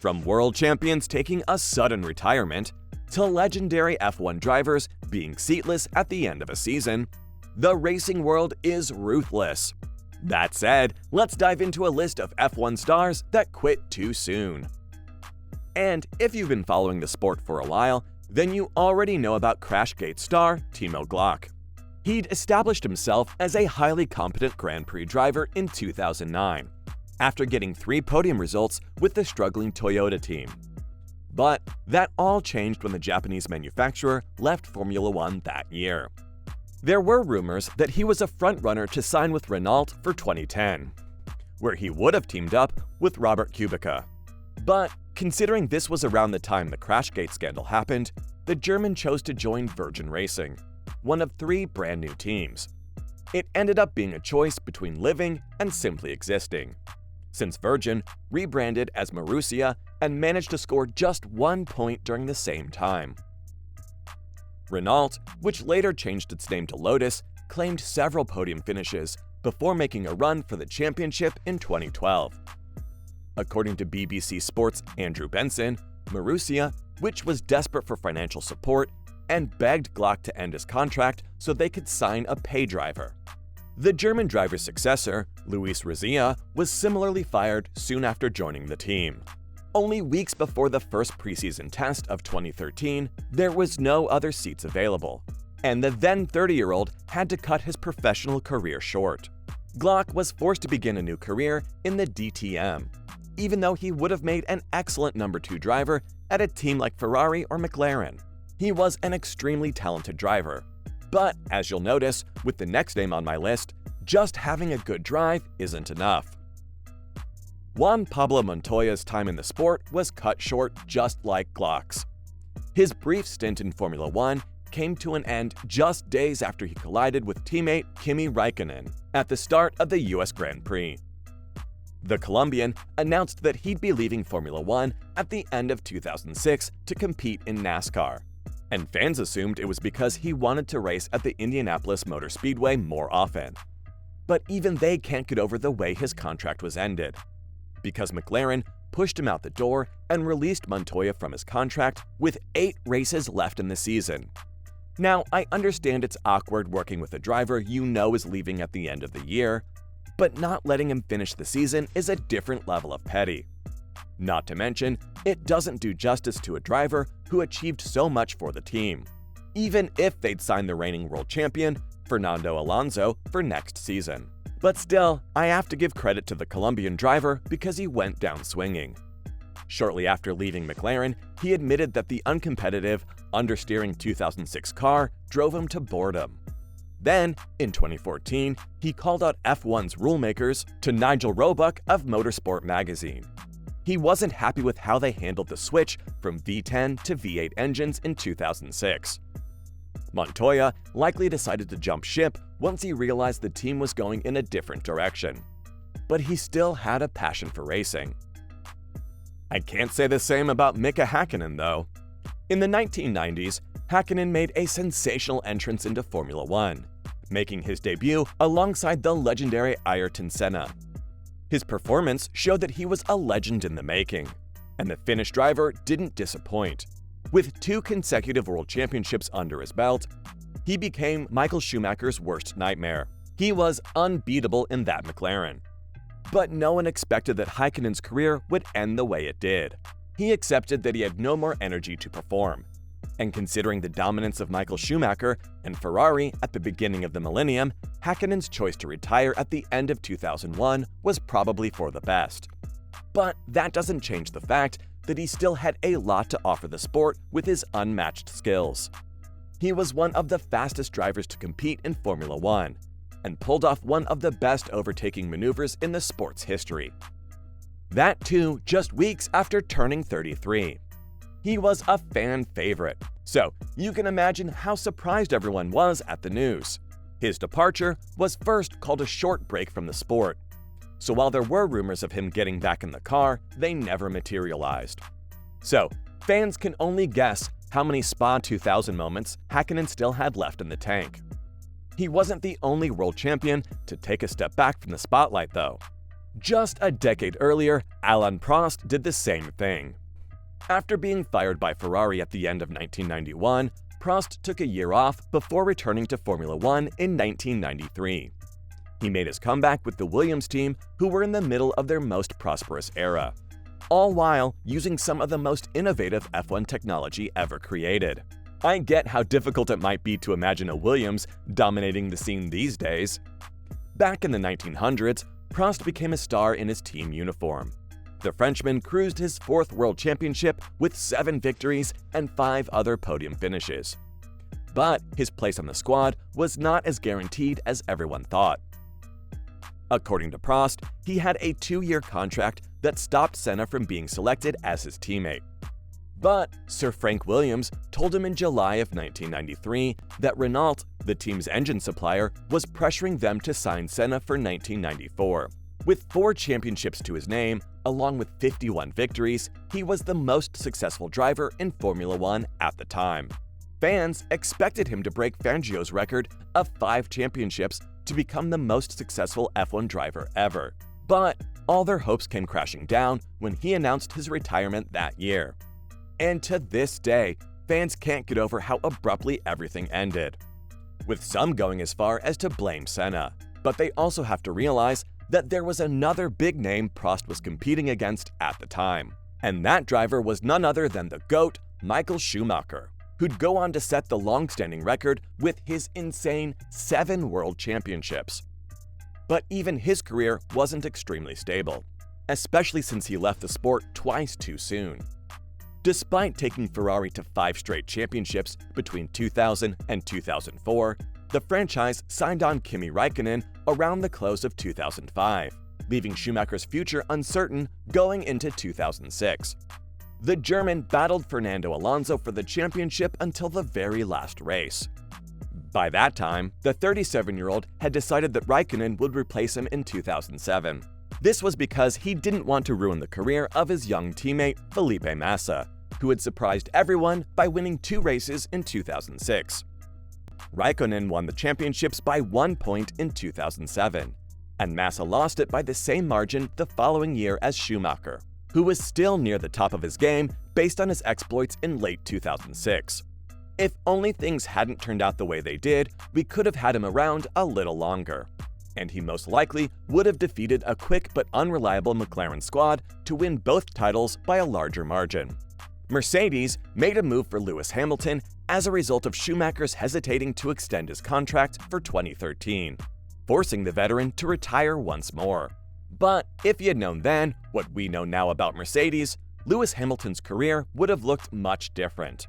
From world champions taking a sudden retirement to legendary F1 drivers being seatless at the end of a season, the racing world is ruthless. That said, let's dive into a list of F1 stars that quit too soon. And if you've been following the sport for a while, then you already know about Crashgate star Timo Glock. He'd established himself as a highly competent Grand Prix driver in 2009, after getting 3 podium results with the struggling Toyota team. But that all changed when the Japanese manufacturer left Formula One that year. There were rumors that he was a frontrunner to sign with Renault for 2010, where he would have teamed up with Robert Kubica. But considering this was around the time the Crashgate scandal happened, the German chose to join Virgin Racing, one of 3 brand new teams. It ended up being a choice between living and simply existing, since Virgin rebranded as Marussia and managed to score just 1 point during the same time. Renault, which later changed its name to Lotus, claimed several podium finishes before making a run for the championship in 2012. According to BBC Sport's Andrew Benson, Marussia, which was desperate for financial support, and begged Glock to end his contract so they could sign a pay driver. The German driver's successor, Luis Rizia, was similarly fired soon after joining the team. Only weeks before the first preseason test of 2013, there was no other seats available, and the then 30-year-old had to cut his professional career short. Glock was forced to begin a new career in the DTM, even though he would have made an excellent number 2 driver at a team like Ferrari or McLaren. He was an extremely talented driver, but as you'll notice with the next name on my list, just having a good drive isn't enough. Juan Pablo Montoya's time in the sport was cut short just like Glock's. His brief stint in Formula One came to an end just days after he collided with teammate Kimi Räikkönen at the start of the US Grand Prix. The Colombian announced that he'd be leaving Formula One at the end of 2006 to compete in NASCAR, and fans assumed it was because he wanted to race at the Indianapolis Motor Speedway more often. But even they can't get over the way his contract was ended, because McLaren pushed him out the door and released Montoya from his contract with 8 races left in the season. Now, I understand it's awkward working with a driver you know is leaving at the end of the year, but not letting him finish the season is a different level of petty. Not to mention, it doesn't do justice to a driver who achieved so much for the team, even if they'd signed the reigning world champion, Fernando Alonso, for next season. But still, I have to give credit to the Colombian driver because he went down swinging. Shortly after leaving McLaren, he admitted that the uncompetitive, understeering 2006 car drove him to boredom. Then, in 2014, he called out F1's rulemakers to Nigel Roebuck of Motorsport magazine. He wasn't happy with how they handled the switch from V10 to V8 engines in 2006. Montoya likely decided to jump ship once he realized the team was going in a different direction. But he still had a passion for racing. I can't say the same about Mika Häkkinen, though. In the 1990s, Häkkinen made a sensational entrance into Formula One, making his debut alongside the legendary Ayrton Senna. His performance showed that he was a legend in the making, and the Finnish driver didn't disappoint. With 2 consecutive world championships under his belt, he became Michael Schumacher's worst nightmare. He was unbeatable in that McLaren. But no one expected that Häkkinen's career would end the way it did. He accepted that he had no more energy to perform. And considering the dominance of Michael Schumacher and Ferrari at the beginning of the millennium, Häkkinen's choice to retire at the end of 2001 was probably for the best. But that doesn't change the fact that he still had a lot to offer the sport with his unmatched skills. He was one of the fastest drivers to compete in Formula One, and pulled off one of the best overtaking maneuvers in the sport's history. That too, just weeks after turning 33. He was a fan favorite, so you can imagine how surprised everyone was at the news. His departure was first called a short break from the sport, so while there were rumors of him getting back in the car, they never materialized. So, fans can only guess how many Spa 2000 moments Häkkinen still had left in the tank. He wasn't the only world champion to take a step back from the spotlight, though. Just a decade earlier, Alain Prost did the same thing. After being fired by Ferrari at the end of 1991, Prost took a year off before returning to Formula One in 1993. He made his comeback with the Williams team, who were in the middle of their most prosperous era, all while using some of the most innovative F1 technology ever created. I get how difficult it might be to imagine a Williams dominating the scene these days. Back in the 1900s, Prost became a star in his team uniform. The Frenchman cruised his fourth World Championship with 7 victories and 5 other podium finishes. But his place on the squad was not as guaranteed as everyone thought. According to Prost, he had a 2-year contract that stopped Senna from being selected as his teammate. But Sir Frank Williams told him in July of 1993 that Renault, the team's engine supplier, was pressuring them to sign Senna for 1994. With 4 championships to his name, along with 51 victories, he was the most successful driver in Formula One at the time. Fans expected him to break Fangio's record of 5 championships to become the most successful F1 driver ever. But all their hopes came crashing down when he announced his retirement that year. And to this day, fans can't get over how abruptly everything ended, with some going as far as to blame Senna. But they also have to realize that there was another big name Prost was competing against at the time. And that driver was none other than the GOAT, Michael Schumacher, who'd go on to set the long-standing record with his insane 7 world championships. But even his career wasn't extremely stable, especially since he left the sport twice too soon. Despite taking Ferrari to 5 straight championships between 2000 and 2004, the franchise signed on Kimi Räikkönen around the close of 2005, leaving Schumacher's future uncertain going into 2006. The German battled Fernando Alonso for the championship until the very last race. By that time, the 37-year-old had decided that Räikkönen would replace him in 2007. This was because he didn't want to ruin the career of his young teammate Felipe Massa, who had surprised everyone by winning 2 races in 2006. Räikkönen won the championships by 1 point in 2007, and Massa lost it by the same margin the following year as Schumacher, who was still near the top of his game based on his exploits in late 2006. If only things hadn't turned out the way they did, we could have had him around a little longer, and he most likely would have defeated a quick but unreliable McLaren squad to win both titles by a larger margin. Mercedes made a move for Lewis Hamilton as a result of Schumacher's hesitating to extend his contract for 2013, forcing the veteran to retire once more. But if he had known then what we know now about Mercedes, Lewis Hamilton's career would have looked much different.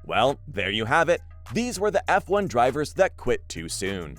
Well, there you have it. These were the F1 drivers that quit too soon.